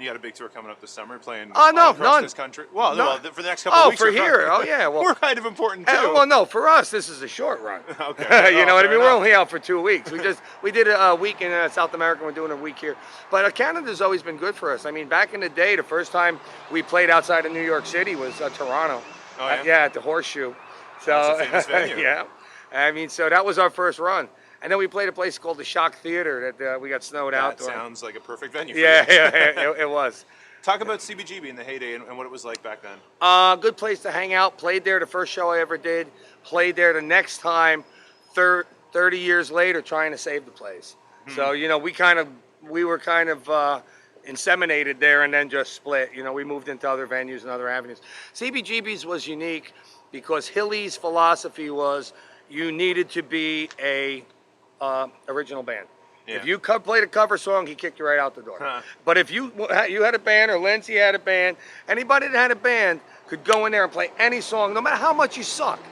You got a big tour coming up this summer, playing Oh, no, all across none. this country. Well, No. well, for the next couple of weeks. For here. Oh, yeah. Well, we're kind of important too. well, no, for us, this is a short run. Okay. You know what I mean? Enough. We're only out for 2 weeks. We did a week in South America. We're doing a week here. But Canada's always been good for us. I mean, back in the day, the first time we played outside of New York City was Toronto. Oh, yeah? Yeah, at the Horseshoe. So That's a famous venue. yeah. I mean, so that was our first run. And then we played a place called the Shock Theater that we got snowed out. That sounds like a perfect venue for Yeah, you. yeah, it was. Talk about CBGB in the heyday and what it was like back then. Good place to hang out. Played there the first show I ever did. Played there the next time, 30 years later, trying to save the place. So, you know, we were kind of inseminated there and then just split. You know, we moved into other venues and other avenues. CBGBs was unique because Hilly's philosophy was you needed to be a original band. Yeah. If you played a cover song, he kicked you right out the door. But if you had a band, or Lindsay had a band, anybody that had a band could go in there and play any song, no matter how much you sucked.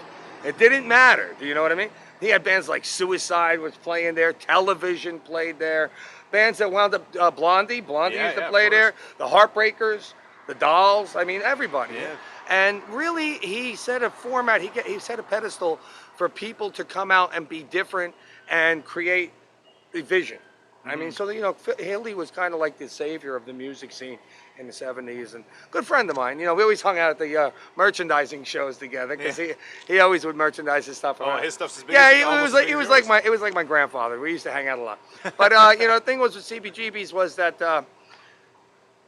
It didn't matter. Do you know what I mean? He had bands like Suicide was playing there, Television played there, bands that wound up Blondie used to play there, the Heartbreakers, the Dolls. I mean, everybody. Yeah. And really, he set a format. He set a pedestal for people to come out and be different and create a vision. I mean, so, you know, Hilly was kind of like the savior of the music scene in the 70s, and good friend of mine. You know, we always hung out at the merchandising shows together because he always would merchandise his stuff around. Oh, his stuff's as big. Yeah, as it was like my grandfather. We used to hang out a lot. But you know, the thing was with CBGBs was that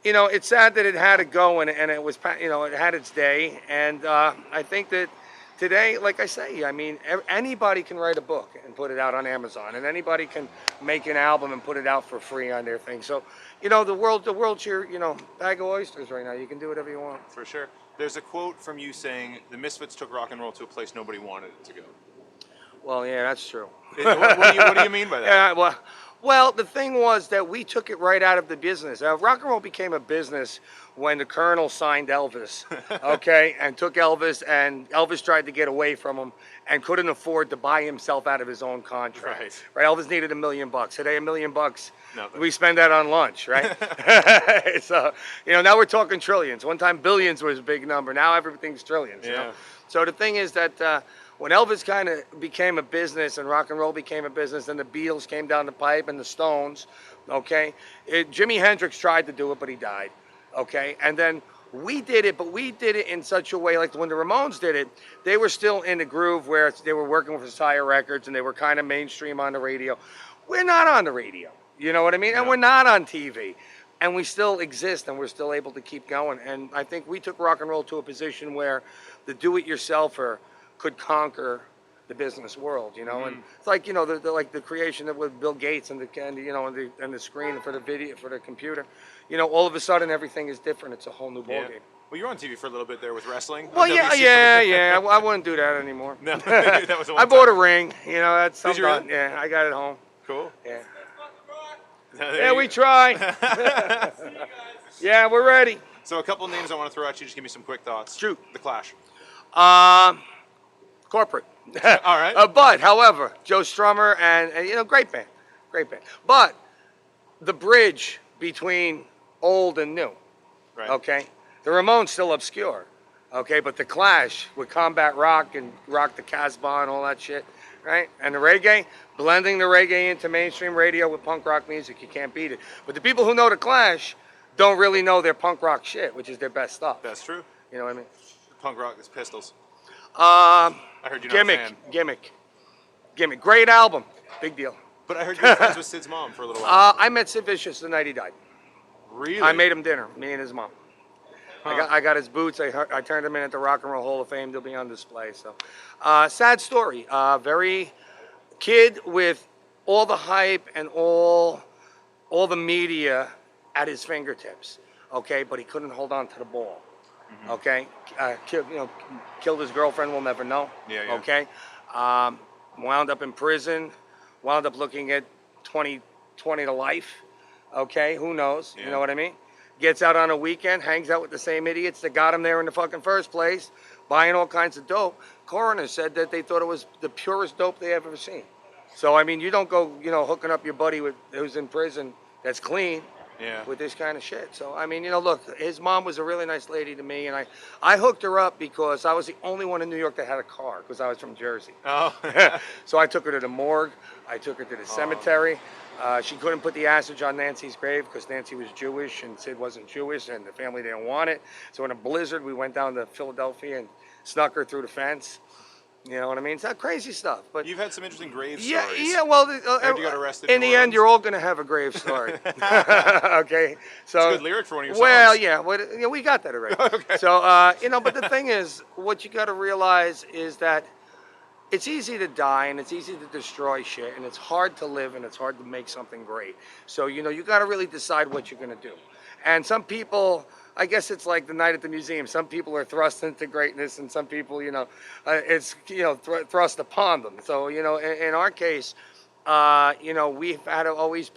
you know, it's sad that it had to go and it was, you know, it had its day, and I think that today, like I say, I mean, anybody can write a book and put it out on Amazon, and anybody can make an album and put it out for free on their thing. So, you know, the world's your, you know, bag of oysters right now. You can do whatever you want. For sure. There's a quote from you saying the Misfits took rock and roll to a place nobody wanted it to go. Well, yeah, that's true. What do you mean by that? Yeah, well, the thing was that we took it right out of the business. Rock and roll became a business when the Colonel signed Elvis, okay, and took Elvis, and Elvis tried to get away from him and couldn't afford to buy himself out of his own contract. Right. Elvis needed $1 million. Today, $1 million, we spend that on lunch, right? So, you know, now we're talking trillions. One time, billions was a big number. Now everything's trillions. You know? So the thing is that when Elvis kind of became a business and rock and roll became a business, and the Beatles came down the pipe and the Stones, okay, Jimi Hendrix tried to do it, but he died. Okay, and then we did it, but we did it in such a way, like when the Ramones did it, they were still in the groove where they were working with Sire Records and they were kind of mainstream on the radio. We're not on the radio, you know what I mean? And we're not on TV. And we still exist and we're still able to keep going. And I think we took rock and roll to a position where the do-it-yourselfer could conquer the business world, you know, and it's like, you know, like the creation of with Bill Gates and you know, and the screen for the video for the computer, you know, all of a sudden everything is different. It's a whole new ballgame. Well, you were on TV for a little bit there with wrestling. Well, yeah. I wouldn't do that anymore. No, that was I bought a ring. You know, that's something. Did you really? Yeah, I got it home. Cool. Yeah. Yeah, we try. Yeah, we're ready. So a couple of names I want to throw at you. Just give me some quick thoughts. Shoot. The Clash. Corporate. All right. But, however, Joe Strummer and, you know, great band. But the bridge between old and new, okay? The Ramones still obscure, okay? But the Clash with combat rock and rock the Casbah and all that shit, right? And the reggae, blending the reggae into mainstream radio with punk rock music, you can't beat it. But the people who know the Clash don't really know their punk rock shit, which is their best stuff. That's true. You know what I mean? Punk rock is Pistols. I heard you're not a fan. Gimmick. Great album. Big deal. But I heard you were friends with Sid's mom for a little while. I met Sid Vicious the night he died. Really? I made him dinner, me and his mom. I got his boots. I turned him in at the Rock and Roll Hall of Fame. They'll be on display. So, sad story. Very kid with all the hype and all the media at his fingertips. Okay, but he couldn't hold on to the ball. Okay, killed his girlfriend. We'll never know. Yeah. Okay, wound up in prison. Wound up looking at 20 to life. Okay, who knows? Yeah. You know what I mean? Gets out on a weekend, hangs out with the same idiots that got him there in the fucking first place, buying all kinds of dope. Coroner said that they thought it was the purest dope they have ever seen. So, I mean, you don't go, hooking up your buddy who's in prison that's clean. Yeah. with this kind of shit. So I mean, look, his mom was a really nice lady to me, and I hooked her up because I was the only one in New York that had a car because I was from Jersey. Oh. So I took her to the morgue. I took her to the cemetery. She couldn't put the ashes on Nancy's grave because Nancy was Jewish and Sid wasn't Jewish, and the family didn't want it. So in a blizzard, we went down to Philadelphia and snuck her through the fence. You know what I mean? It's not crazy stuff, but You've had some interesting grave yeah, stories. yeah. Well, Heard you got arrested in in the New end, Orleans? you're all gonna have a grave story. Okay, so It's a good lyric for one of your well, songs. yeah, we got that already. Okay. So but the thing is, what you got to realize is that it's easy to die and it's easy to destroy shit and it's hard to live and it's hard to make something great. So you got to really decide what you're gonna do. And some people, I guess it's like the night at the museum. Some people are thrust into greatness, and some people, it's thrust upon them. So in our case, we've had to always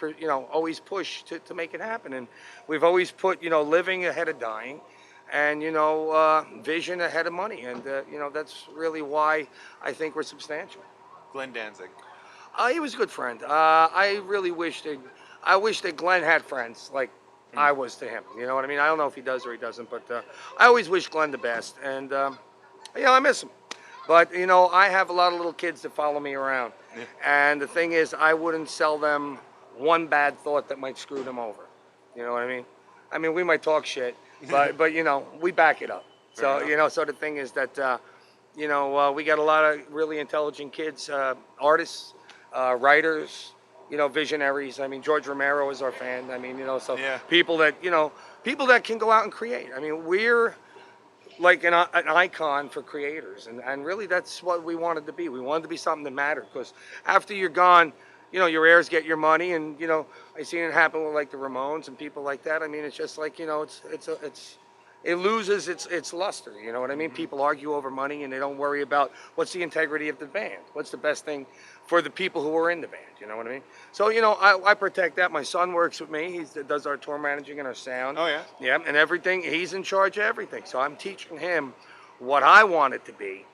push to make it happen, and we've always put living ahead of dying, and vision ahead of money, and that's really why I think we're substantial. Glen Danzig. He was a good friend. I wish that Glenn had friends like I was to him. You know what I mean? I don't know if he does or he doesn't, but I always wish Glenn the best, and I miss him. But I have a lot of little kids that follow me around, and the thing is, I wouldn't sell them one bad thought that might screw them over. You know what I mean? I mean, we might talk shit, but we back it up. So so the thing is that we got a lot of really intelligent kids, artists, writers. Visionaries. I mean, George Romero is our fan. I mean, so Yeah. people that can go out and create. I mean, we're like an icon for creators, and really that's what we wanted to be. We wanted to be something that mattered, because after you're gone, your heirs get your money, and I seen it happen with like the Ramones and people like that. I mean, it's just like it loses its luster. You know what I mean? People argue over money and they don't worry about what's the integrity of the band, what's the best thing for the people who are in the band. You know what I mean? So I protect that. My son works with me. He does our tour managing and our sound. Oh, yeah? Yeah, and everything. He's in charge of everything. So I'm teaching him what I want it to be,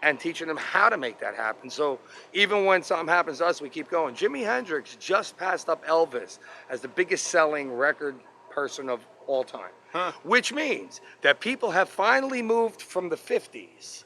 and teaching him how to make that happen. So even when something happens to us, we keep going. Jimi Hendrix just passed up Elvis as the biggest selling record person of all time. Huh. Which means that people have finally moved from the 50s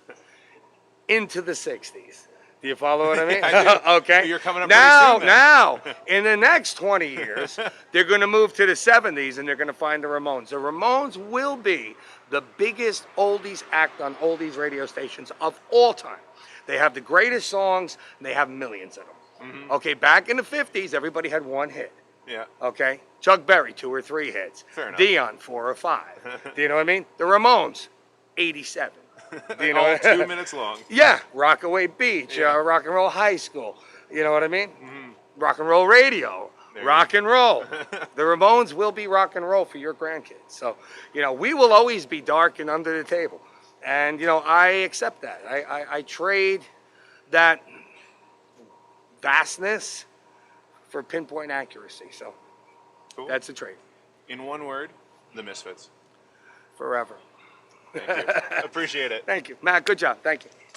into the 60s. Do you follow what I mean? I do. Okay. You're coming up now, pretty soon then. in the next 20 years, they're going to move to the 70s and they're going to find the Ramones. The Ramones will be the biggest oldies act on oldies radio stations of all time. They have the greatest songs, and they have millions of them. Okay, back in the 50s, everybody had one hit. Yeah. Okay, Chuck Berry, 2 or 3 hits. Fair enough. Dion, 4 or 5. Do you know what I mean? The Ramones, 87. Do you know All what 2 minutes long. Yeah, Rockaway Beach, Yeah. Rock and Roll High School. You know what I mean? Rock and Roll Radio, There rock and roll. The Ramones will be rock and roll for your grandkids. So, we will always be dark and under the table. And, I accept that. I trade that vastness for pinpoint accuracy. So Cool. that's a trade. In one word, the Misfits. Forever. Thank you. Appreciate it. Thank you. Matt, good job. Thank you.